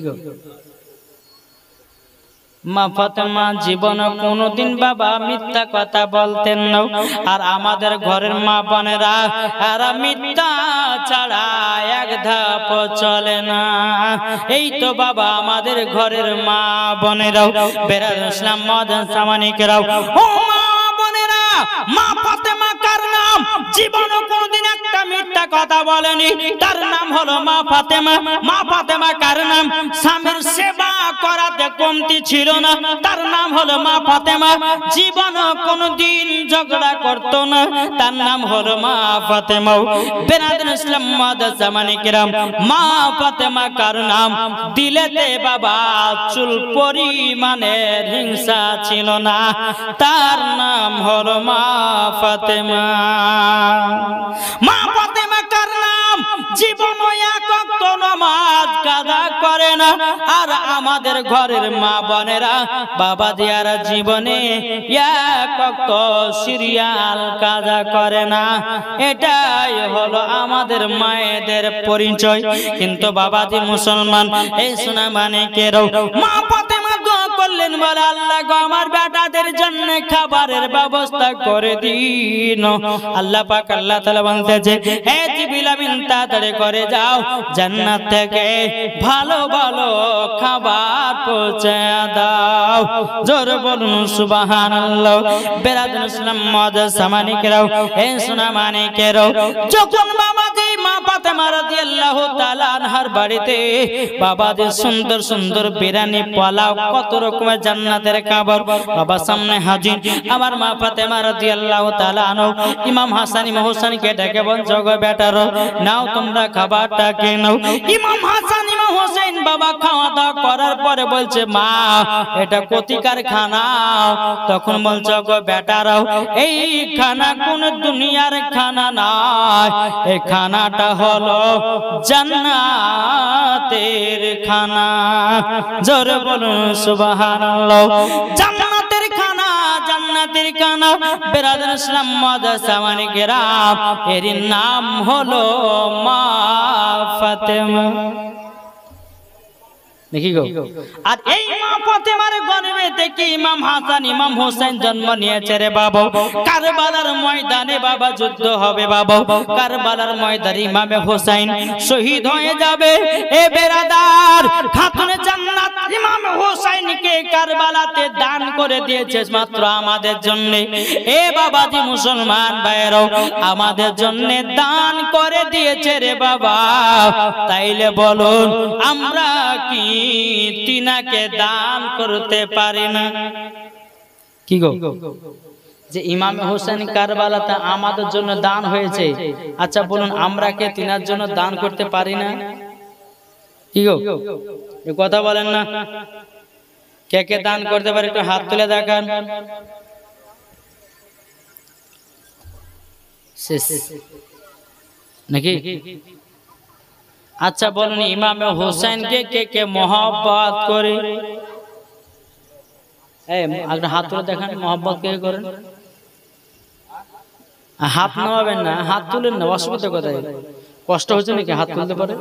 A: মা ফাতেমা জীবনে কোনোদিন বাবা মিথ্যা কথা বলতেন না। আর আমাদের ঘরের মা বোনেরা এরা মিথ্যা ছাড়া এক ধাপ চলে না। এই তো বাবা আমাদের ঘরের মা বোনেরাও, বেরাদার ইসলাম মাদান সামানিকেরাও, ও মা বোনেরা, মা ফাতেমা কার নাম? জীবনে কোনোদিন একটা মিথ্যা কথা বলেনি, তার নাম হলো মা ফাতেমা। মা ফাতেমা কার নাম? স্বামীর সেবা করাতে কমতি ছিল না, তার নাম হলো মা ফাতেমা। জীবনে কোনোদিন ঝগড়া করতো না, তার নাম হলো মা ফাতেমা। বেরাদার ইসলাম মাদান সামানিকেরাম, মা ফাতেমা কার নাম? দিলেতে বাবা চুল পরিমাণের হিংসা ছিল না, তার নাম হলো মা ফাতেমা। মা ফাতেমা কার নাম? জীবনে এক ওয়াক্ত নামাজ কাজা করে না। আর আমাদের ঘরের মা বোনেরা বাবা দিয়ারা জীবনে এক ওয়াক্ত সিরিয়াল কাজা করে না। এটাই হলো আমাদের মায়েদের পরিচয়। কিন্তু বাবাজি মুসলমান, এই সোনামানিকেরাও, মা ফাতেমা দোয়া করলেন, বলে আল্লাহ গো, আমার বেটাদের জন্য খাবারের ব্যবস্থা করে দিন। আল্লাহ পাক আল্লাহ তাআলা বলতেছে, হে জিবরিল আমিন, তাড়াতাড়ি করে যাও, জান্নাত থেকে ভালো ভালো খাবার পৌঁছে দাও। জোরে বলুন সুবহানাল্লাহ। বেরাদার ইসলাম মাদান সামানিকেরাও, এই সোনামানিকেরাও, যখন বাবাজি মা ফাতেমা রাদিয়াল্লাহু তাআলা আনহার বাড়িতে বাবাজি সুন্দর সুন্দর বিরিয়ানি, পোলাও, কত রকমের জান্নাতের খাবার বাবা সামনে হাজির। আমার মা ফাতেমা রাদিয়াল্লাহু তাআলা আনহা ইমাম হাসান ইমাম হোসেনকে ডেকে বলছো, গো বেটারো, নাও তোমরা খাবারটা খেয়ে নাও। ইমাম হাসান ইমাম হোসেন বাবা খাওয়া দাওয়া করার পরে বলছে, মা এটা কোতিকার খানা? তখন বলছো, গো বেটারাও, এই খানা কোন দুনিয়ার খানা নয়, এই খানাটা হলো জান্নাতের খানা। জোরে বলুন সুবহানাল্লাহ। জান্নাতের খানা, জান্নাতের খানা। বেরাদার ইসলাম মাদান সামানিকেরাম, এর নাম হলো মা ফাতেমা। দেখি গো, আর এই মা ফাতেমার গর্ভে থেকে ইমাম হাসান ইমাম হোসেন জন্ম নিয়েছে রে বাবা। কারবালার ময়দানে বাবা যুদ্ধ হবে বাবা, কারবালার ময়দানে ইমামে হোসেন শহীদ হয়ে যাবে। এ বেরাদার, খাতুনে জান্নাত ইমাম হোসেনকে কারবালাতে দান করে দিয়েছে মাত্র আমাদের জন্য। এ বাবাজি মুসলমান ভাইরাও, আমাদের জন্য দান করে দিয়েছে রে বাবা। তাইলে বলুন, আমরা কি তিনাকে দান করতে পারি না? কি গো, যে ইমামে হোসেন কারবালাতে আমাদের জন্য দান হয়েছে। আচ্ছা বলুন, আমরা কে তিনার জন্য দান করতে পারি না? কি গো, এই কথা বলেন না? কে কে দান করতে পারে একটু হাত তুলে দেখান। শেষ নাকি? আচ্ছা বলুন, ইমামে হোসেনকে কে কে মহব্বত করে? হাত তুলে দেখান, মহব্বত কে করেন? হাত নামাবেন না, হাত তুলেন না, অসুবিধা কোথায়? কষ্ট হচ্ছে নাকি হাত তুলতে পারে?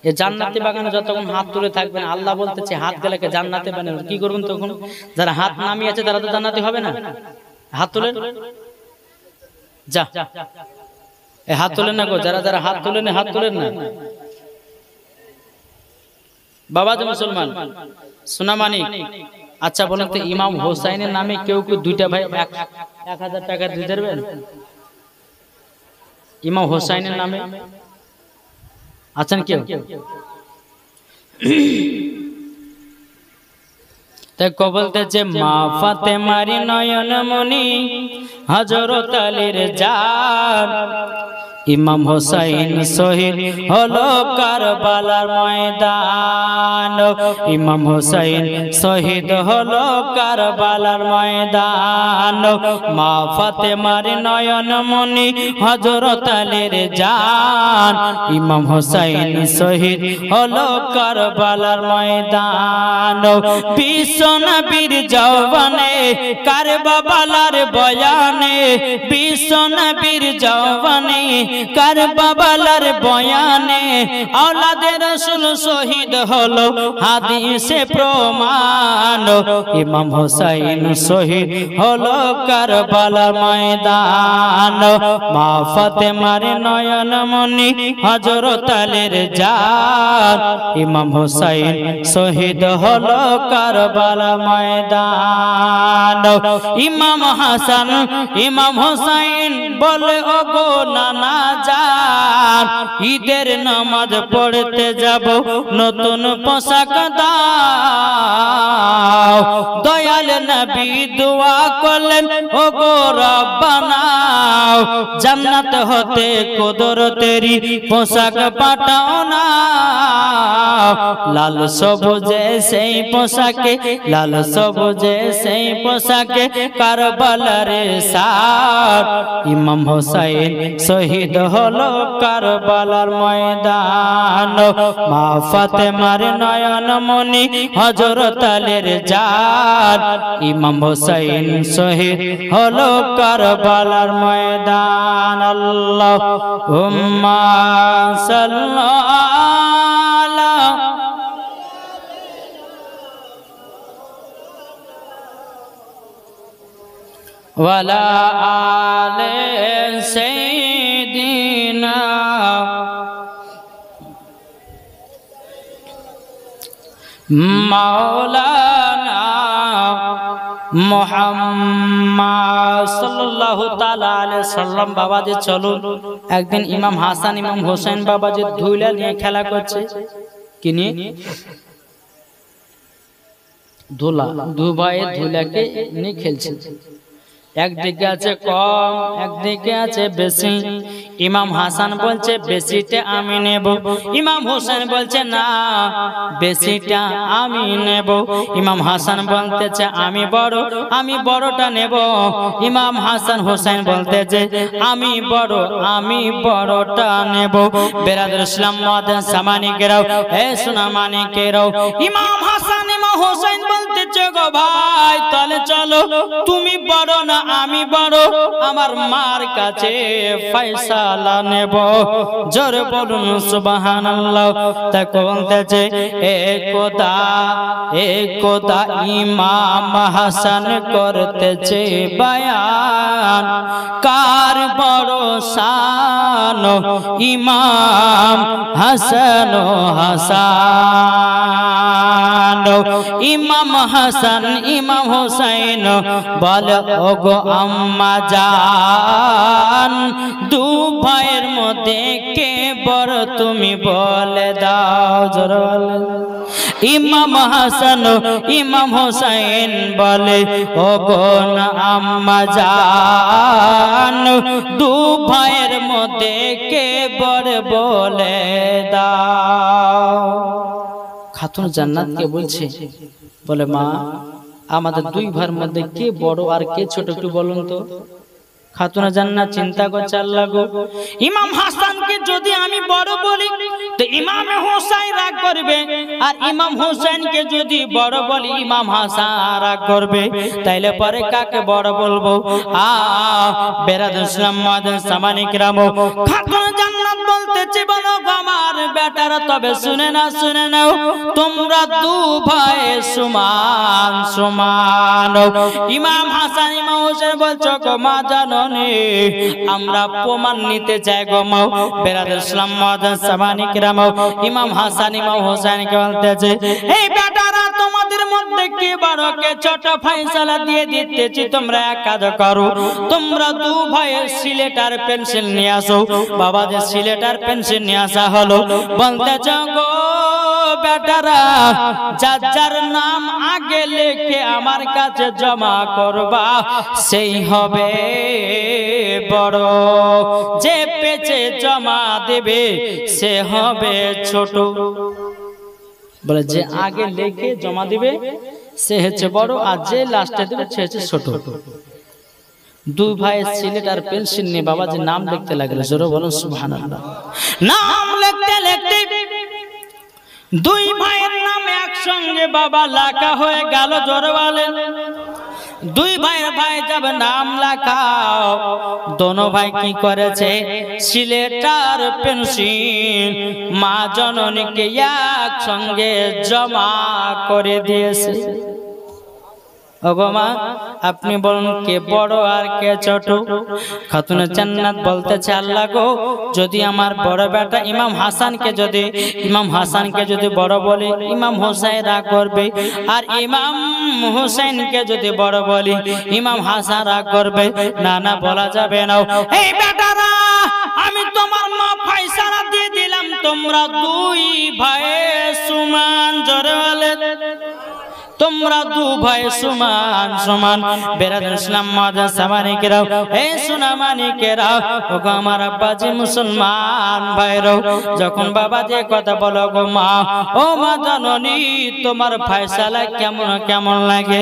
A: এই জান্নাতি বাগানে যতক্ষণ হাত তুলে থাকবেন, আল্লাহ বলতেছে হাত গেলে জান্নাতে বানাবেন। কি করবেন তখন? যারা হাত নামিয়েছে তারা তো জান্নাতি হবে না। হাত তুলেন, যা হাত তুলেন না গো, যারা যারা হাত তুলেন হাত তুলেন না। বাবা যে মুসলমান সোনামানি, আচ্ছা বলেন তো, ইমাম হোসাইনের নামে কেউ কেউ দুইটা ভাই 1000 টাকা দিয়ে দেবেন? ইমাম হোসাইনের নামে আছেন কেউ? তাই বলতেছে মা ফাতেমার নয়ন মনি হযরত আলীর জান, ইমাম হোসাইন শহীদ হলো কারবালার ময়দান। ইমাম হোসাইন শহীদ হলো কারবালার ময়দান। মা ফাতেমার নয়ন মনি হযরত আলীর জান, ইমাম হোসাইন শহীদ হলো কারবালার ময়দান। বিশ্ব নবীর জওয়ানে কারবালার বয়ানে, বিশ্ব নবীর জওয়ানে কারবালার বয়ানে আওলাদে রাসূল শহীদ হলো হাদিসে প্রমাণ। ইমাম হোসাইন শহীদ হলো কারবালার ময়দান। মা ফাতেমার নয়ন মনি হযরত আলীর জান, ইমাম হোসাইন শহীদ হলো কারবালার ময়দান। ইমাম হাসান ইমাম হোসাইন বলে ওগো নানা জান, ঈদের নামাজ পড়তে যাব নতুন পোশাক দাও। দয়াল নবী দোয়া করলেন ওগো রব্বানা, জান্নাত হতে কুদরতেরি পোশাক পাঠাও না। লাল সবুজে সেই পোশাকে, লাল সবুজে সেই পোশাকে কারবালার সার, ইমাম হোসাইন শহীদ হলো কারবালার ময়দান। মা ফাতেমার নয়ন মনি হযরত আলীর জান, ইমাম হোসাইন শহীদ হলো কারবালার ময়দান। আল্লাহুম্মা সাল্লি ওয়ালা আলে সাইয়্যিদিনা মাওলানা মুহাম্মদ সাল্লাল্লাহু তাআলা আলাইহি সাল্লাম। বাবাজি চলুন, একদিন ইমাম হাসান ইমাম হোসেন বাবাজি ধুলা নিয়ে খেলা করছে। কি নিয়ে? ধুলা। দু ভাই ধুলাকে নিয়ে খেলছে। একদিকে আছে কম, একদিকে আছে বেশি। ইমাম হাসান বলছে বেশিটা আমি নেব, ইমাম হোসেন বলছে না বেশিটা আমি নেব। ইমাম হাসান বলতেছে আমি বড়টা নেব। ইমাম হাসান হোসেন বলতেছে আমি বড়টা নেব। বেরাদর ইসলাম মুআদ্দিন সামানিকেরাও, হে সোনা মানিকেরাও, ইমাম হাসান ইমাম হোসেন বলতেছে গো ভাই তাহলে চলো, তুমি বড় না আমি বড়, আমার মার কাছে ফয়সালা নেব। জোরে বলুন সুবহানাল্লাহ। তা বলতেছে একদা ইমাম হাসান করতেছে বয়ান, কার বড় শান ইমাম হাসান ইমাম হাসান ইমাম হোসেন বলে ওগো আম্মা জান, দু ভাইয়ের মধ্যে কে বড় তুমি বলে দাও। জোরে বলে ইমাম হাসান ইমাম হোসেন বলে ও গো আম্মা জান দু ভাইয়ের মধ্যে কে বড় বলে দাও। খাতুন জান্নাত কে বলছে, বলে মা আমাদের দুই ভাইয়ের মধ্যে কে বড় আর কে ছোট একটু বলুন তো। খাতুনা জান্নাত চিন্তা করছে, আল্লাহ গো ইমাম হাসানকে যদি আমি বড় বলি তো ইমাম হোসেন রাগ করবে, আর ইমাম হোসেনকে যদি বড় বলি ইমাম হাসান রাগ করবে, তাইলে পরে কাকে বড় বলবো? বেরাদুল ইসলাম মাদান সামানি কিরাম, খাতুনা জান্নাত বলতেছে বলো গো আমার বেটারা, তবে শুনে নাও তোমরা দু ভাই সমান সমান। ইমাম হাসান ইমাম হোসেন বলছো গো মা জানো আমরা প্রমাণ নিতে চাই গো মা। বেরাদুল ইসলাম মাদান সামানি কিরাম ইমাম হাসান ইমাম হোসেনকে বলতেছে এই বেটারা তোমাদের মধ্যে কে বড় কে ছোট ফয়সালা দিয়ে দিতেছি, তোমরা এক কাজ করো, তোমরা দু ভাইয়ের সিলেট আর পেন্সিল নিয়ে আসো। বাবা যে সিলেট আর পেন্সিল নিয়ে আসা হলো, বলতেছে গো বেটারা যার যার নাম আগে লিখে আমার কাছে জমা করবা সেই হবে বড়, যে পেছে জমা দেবে সে হবে ছোট। বলে যে আগে লিখে জমা দিবে সে হচ্ছে বড়, আর যে লাস্টে দেবে সে হচ্ছে ছোট। দুই ভাই সিলেট আর পেন্সিল নিয়ে বাবা যে নাম লিখতে লাগলো, জোরে বলুন সুবহানাল্লাহ। নাম লিখতে লিখতে দুই ভাইয়ের নাম একসঙ্গে বাবা লেখা হয়ে গেল, জোরে বলেন। দুই ভাইয়ের ভাই जब नाम লেখাও, दोनों भाई की করেছে সিলেটার পেন্সিল মা জননীকে একসঙ্গে জমা করে দিয়েছে। ওগো মা আপনি বলুন কে বড় আর কে ছোট? খাতুনে জান্নাত বলতেছে আল্লাহ গো যদি আমার বড় বেটা ইমাম হাসানকে যদি বড় বলি ইমাম হোসেন রাগ করবে, আর ইমাম হোসেনকে যদি বড় বলি ইমাম হাসান রাগ করবে। না না বলা যাবে না। এই বেটারা আমি তোমার মা ফয়সালা দিয়ে দিলাম, তোমরা দুই ভাই সমান, জোরে বলে তোমরা দু ভাই সমান সমান। বেরাদুল ইসলাম মাদান সামানি কেরাও, এই সুনামানি কেরাও, ওগো আমার আব্বাজি মুসলমান ভাইরাও, যখন বাবা যে কথা বলো গো মা, ও মা জননী তোমার ফয়সালা কেমন কেমন লাগে?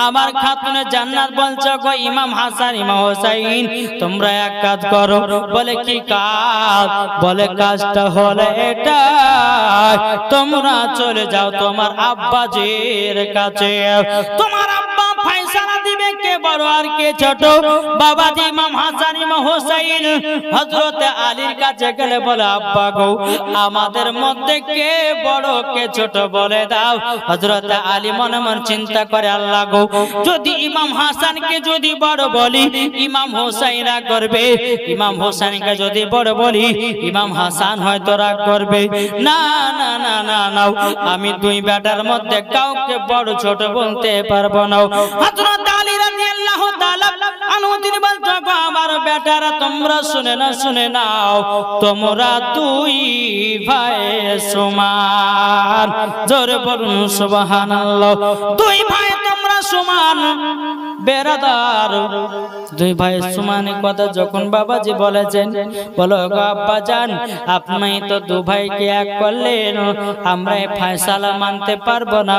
A: আমার খাতুনে জান্নাত বলছো গো ইমাম হাসান ইমাম হোসেন তোমরা এক কাজ করো। বলে কি কাজ? বলে কাজটা হলো এটা, তোমরা চলে যাও তোমার আব্বাজির কাছে, তোমার আব্বা ফয়সালা দিবে কে বড় আর কে ছোট। বাবা জি ইমাম হাসান ইমাম হোসেন হযরত আলীর কাছে গেলে বলে আব্বা গো আমাদের মধ্যে কে বড় কে ছোট বলে দাও। হযরত আলী মনে মনে চিন্তা করে আল্লাহ গো যদি ইমাম হাসানকে যদি বড় বলি ইমাম হোসেন রাগ করবে, ইমাম হোসেনকে যদি বড় বলি ইমাম হাসান হয়তো রাগ করবে। না না না না না আমি দুই বেটার মধ্যে কাউকে বড় ছোট বলতে পারবো না। হযরত আলী রাদিয়াল্লাহু তাআলা আনহু তিনি বলতো আমার বেটারা তোমরা শুনে নাও তোমরা দুই ভাই সমান, জোরে বলুন সুবহানাল্লাহ। দুই ভাই তোমরা সমান। বেরাদার দুই ভাই সমান কথা যখন বাবাজি বলেছেন, বলো গো আব্বা জান আপনি তো দু ভাইকে এক করলেন, আমরা এই ফয়সালা মানতে পারবো না।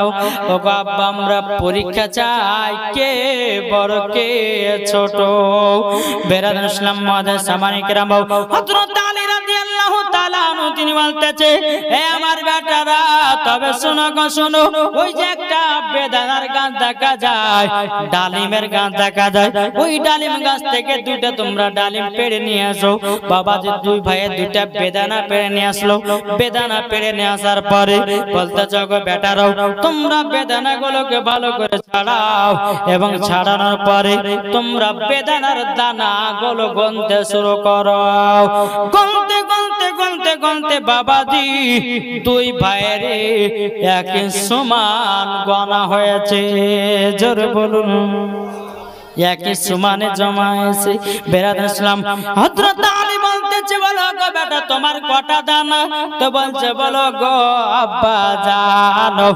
A: ও গো আব্বা আমরা পরীক্ষা চাই কে বড় কে ছোট। বেরাদুল ইসলাম মাদান সামানি কেরাম হযরত আলী রাদিয়াল্লাহু তাআলা আনহু তিনি বলতেছে এ আমার বেটারা তবে শোনো গো শোনো, ওই যে একটা বেদানার গাছ দেখা যায়, ডালিমের গাছ দেখা যায়, ওই ডালিম গাছ থেকে দুইটা তোমরা ডালিম পেড়ে নিয়ে আসো। বাবা যে দুই ভাইয়ের দুইটা বেদানা পেড়ে নিয়ে আসলো। বেদানা পেড়ে নিয়ে আসার পরে বলতেছে গো বেটারাও তোমরা বেদানা গুলোকে ভালো করে ছাড়াও, এবং ছাড়ানোর পরে তোমরা বেদানার দানা গুলো গুনতে শুরু করো। গুনতে গুনতে গুনতে গুনতে বাবাজি দুই ভাইয়ের এক সমান গনা হয়েছে, জোরে বলুন। একই সমানে জমা এসে বেরাদ ইসলাম হযরত আলী বলতেছে বলো গো বেটা তোমার কটা দানা তো বলছে বলো গো আব্বা জানো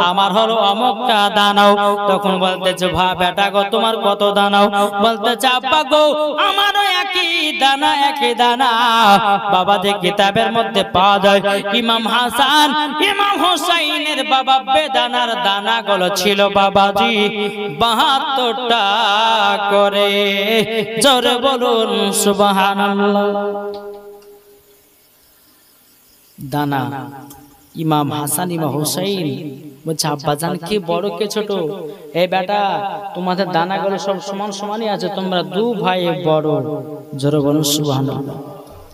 A: আমার হলো অমুকটা দানাও তখন বলতেছে বেটা গো তোমার কত দানাও বলতেছে আব্বা গো আমারও একই দানা বাবা যে কিতাবের মধ্যে পাওয়া যায় ইমাম হাসান ইমাম হুসাইনের বাবা বেদানার দানাগুলো ছিল বাবাজি 72টা করে জোরে বলুন সুবহানাল্লাহ দানা ইমাম হাসান ইমাম হুসাইন বলছে আব্বাজান কি বড় কে ছোট এই বেটা তোমাদের দানাগুলো সব সমান সমানই আছে তোমরা দু ভাই বড় জোরে বলুন সুবহানাল্লাহ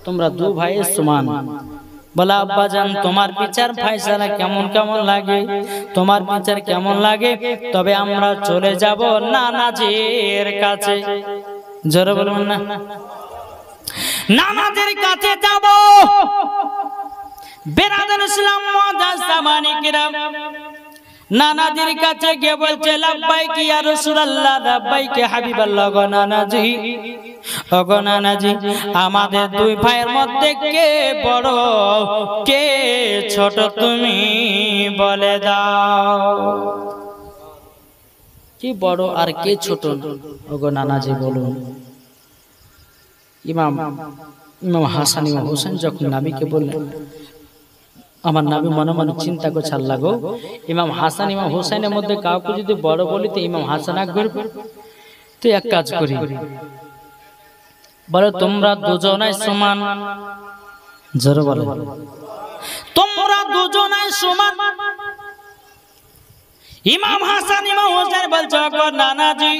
A: তোমরা দু ভাই সমান বলা আব্বাজান তোমার বিচার ফয়সালা কেমন কেমন লাগে তোমার বিচার কেমন লাগে তবে আমরা চলে যাব নানাজির কাছে জোরে বলুন না নানাজির কাছে যাব বেরাদার ইসলাম মুআজ্জাজ সামানি কিরাম নানাজির কাছে গিয়ে বলছে লাব্বাইক ইয়া রাসূলুল্লাহ লাব্বাইক হাবিবাল্লাহ গো নানাজি ওগো নানাজি আমাদের দুই ভাইয়ের মধ্যে কে বড় কে ছোট তুমি বলে দাও কি বড় আর কে ছোট ওগো নানাজি বলুন ইমাম হাসান ইমাম হোসেন যখন নবীকে বললেন আমার নবী মনে মনে চিন্তা করে ছাড়লা গো ইমাম হাসান ইমাম হোসেনের মধ্যে কাউকে যদি বড় বলি তো ইমাম হাসান আকবর তো এক কাজ করি বলো তোমরা দুজনাই সমান জোরে বলো তোমরা দুজনাই সমান ইমাম হাসান ইমাম হোসেন বলছে গো নানাজি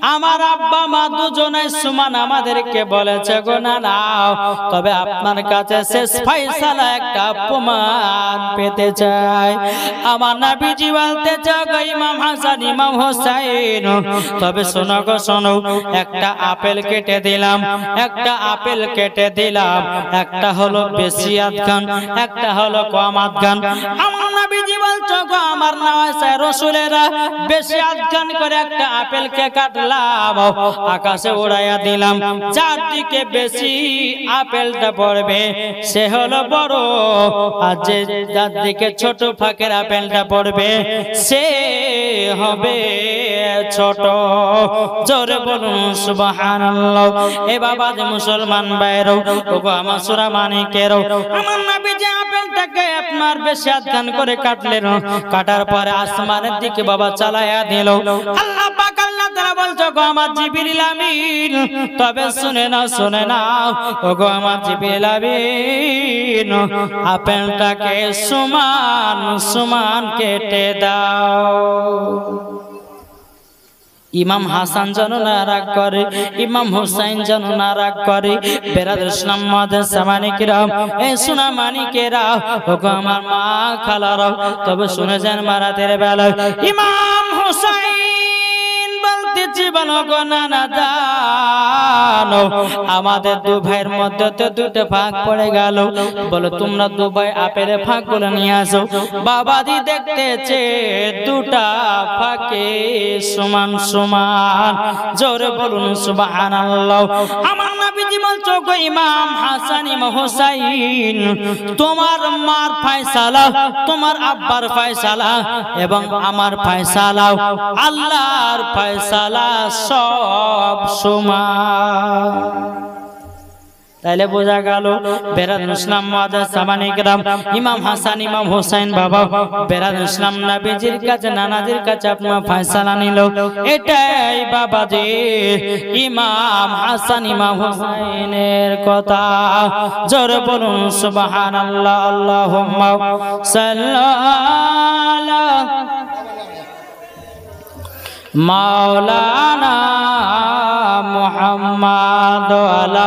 A: আমার আব্বা মা দুজনাই সমান আমাদেরকে বলেছে গো নানা তবে আপনার কাছে শেষ ফয়সালা একটা প্রমাণ পেতে চাই আমার নবীজি বলতেছে গো ইমাম হাসান ইমাম হোসেন তবে শোনো গো শোনো একটা আপেল কেটে দিলাম একটা হলো বেশি আধখান একটা হলো কম আধখান আমার নবীজি বলছে গো আমার নওয়াজ রাসূলেরা বেশি আধখান করে একটা আপেলকে কাটলাম আকাশে উড়াইয়া দিলাম যার দিকে বেশি আপেলটা পড়বে সে হলো বড় আর যে যার দিকে ছোট ফাঁকের আপেলটা পড়বে সে হবে ছোট জোরে বলুন সুবহানাল্লাহ এ বাবা যে মুসলমান ভাইরা ওগো আমার সূরা মানিকেরও আমার নবী যে আপেলটাকে আপনার বেশি আধখান করে কাটলেন কাটার পরে আসমানের দিকে বাবা চালায়া দিল আল্লাহ পাক আল্লাহ তাআলা বলছে গো আমার জিবরিল আমিন তবে শুনে নাও ওগো আমার জিবরিল আমিন আপেলটাকে সমান সমান কেটে দাও ইমাম হাসান যেন না রাগ করে ইমাম হুসাইন যেন না রাগ করে বেরাদার ইসলাম মুআজ্জাজ সামানি কিরাম এ সোনা মানিকেরা ওগো আমার মা খালারা তবে শুনে যান মারাতের বেলা ইমাম হুসাইন বলতেছি বলো গো নানা জানো আমাদের দু ভাইয়ের মধ্যে তো দুটো ভাগ পড়ে গেল বলো তোমরা দু ভাই আপেলে ভাগ করে নিয়ে আসো বাবাজি দেখতেছে দুটা ফাঁকে সমান সমান জোরে বলুন সুবহানাল্লাহ আমার নবীজি বলছো গো ইমাম হাসান ইমাম হোসেন তোমার মার ফয়সালা তোমার আব্বার ফয়সালা এবং আমার ফয়সালা আল্লাহর ফয়সালা সব সমান তাইলে বোঝা গেল বেরাদার ইসলাম মুআজ্জাজ সামানি কিরাম ইমাম হাসান ইমাম হোসেন বাবা বেরাদার ইসলাম নবীজির কাছে নানাজির কাছে আপনার ফয়সালা নিল এটাই বাবাজি ইমাম হাসান ইমাম হোসেনের কথা জোরে বলুন সুবহানাল্লাহ আল্লাহুম্মা সাল্লাল্লাহু মাওলানা মুহাম্মাদ আলা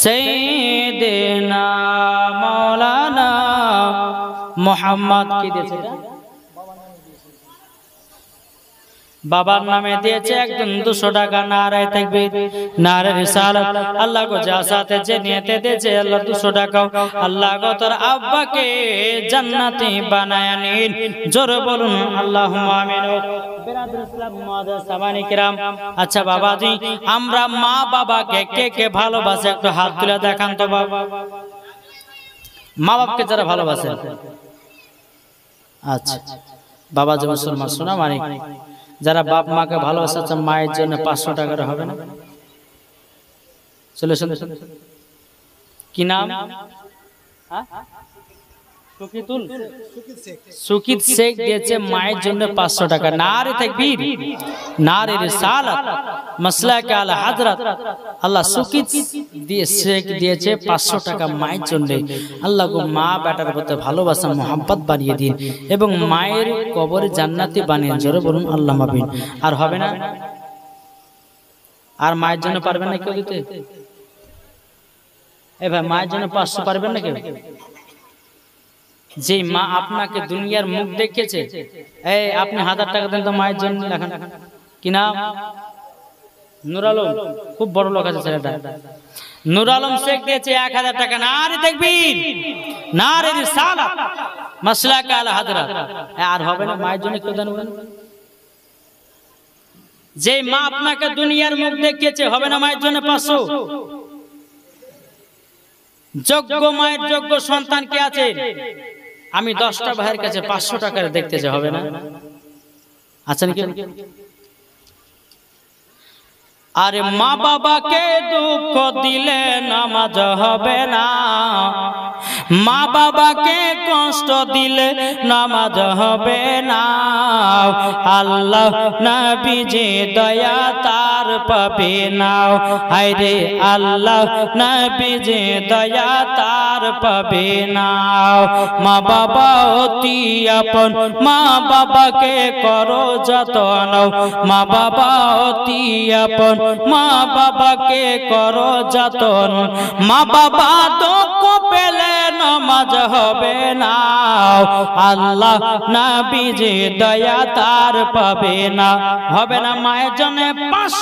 A: সাইয়্যিদিনা মাওলানা মুহাম্মদ কি দিয়েছে বাবার নামে দিয়েছে একজন 200 টাকা। নারায়ে তাকবীর, নারায়ে রিসালাত। আল্লাহ গো যা সাথে যে নিয়তে দিয়েছে আল্লাহ 200 টাকা আল্লাহ গো তোর আব্বাকে জান্নাতি বানায় নিন। জোরে বলুন আল্লাহুম্মা আমিন। বিরাদর ইসলাম মুআজ্জাজ সামানি কিরাম, আচ্ছা বাবাজি, আমরা মা বাবাকে কে কে ভালোবাসে একটু হাত তুলে দেখান তো বাবা। মা বাবাকে যারা ভালোবাসে, আচ্ছা বাবা যে মুসলমান শোনা মানে যারা বাপ মাকে ভালোবাসে মায়ের জন্য 500 টাকা হবে না? চলে শুনে কি নাম? সুকিত শেখ দিয়েছে মায়ের জন্য 500 টাকা। নারে তাকবীর, নারে রিসালাত, মাসলাকে আলা হযরত। আল্লাহ সুকিত শেখ দিয়েছে 500 টাকা মায়ের জন্য। আল্লাহ গো মা বেটার প্রতি ভালোবাসা মোহাম্মত বানিয়ে দিন এবং মায়ের কবরে জান্নাতি বানিয়ে। জোরে বলুন আল্লাহ মাবিন। আর হবে না? আর মায়ের জন্য পারবেন না কেউ দিতে? এ ভাই মায়ের জন্য 500 পারবেন না কেউ? যে মা আপনাকে দুনিয়ার মুখ দেখেছে, এই আপনি 1000 টাকা দেন তো মায়ের জন্য। লেখেন কি নাম? নূর আলম, খুব বড় লোক আছে ছেলেটা। নূর আলম শেখ দিয়েছে 1000 টাকা। নারে তাকবীর, নারে রিসালাত, মাসলাকে আলা হযরত। আর হবে না মায়ের জন্য কেউ দেন? যে মা আপনাকে দুনিয়ার মুখ দেখেছে, হবে না মায়ের জন্য 500? যোগ্য মায়ের যোগ্য সন্তান কে আছে? আমি 10টা ভাইয়ের কাছে 500 টাকা দেখতে চাই, হবে না? আছেন কি? আরে মা বাবাকে দুঃখ দিলে নামাজ হবে না, মা বাবাকে কষ্ট দিলে নামাজ হবে না। আল্লাহ নবীজি দয়া তার পাবে না। আরে আল্লাহ নবীজি দয়া তার পাবে না। মা বাবা অতি আপন, মা বাবাকে করো যত্ন। মা বাবা অতি আপন, মা বাবাকে করো যতন। মা বাবা দুঃখ পেলে নামাজ হবে না। আল্লাহ নবীজি দয়া তার পাবে না। হবে না মায়ের জন্য 500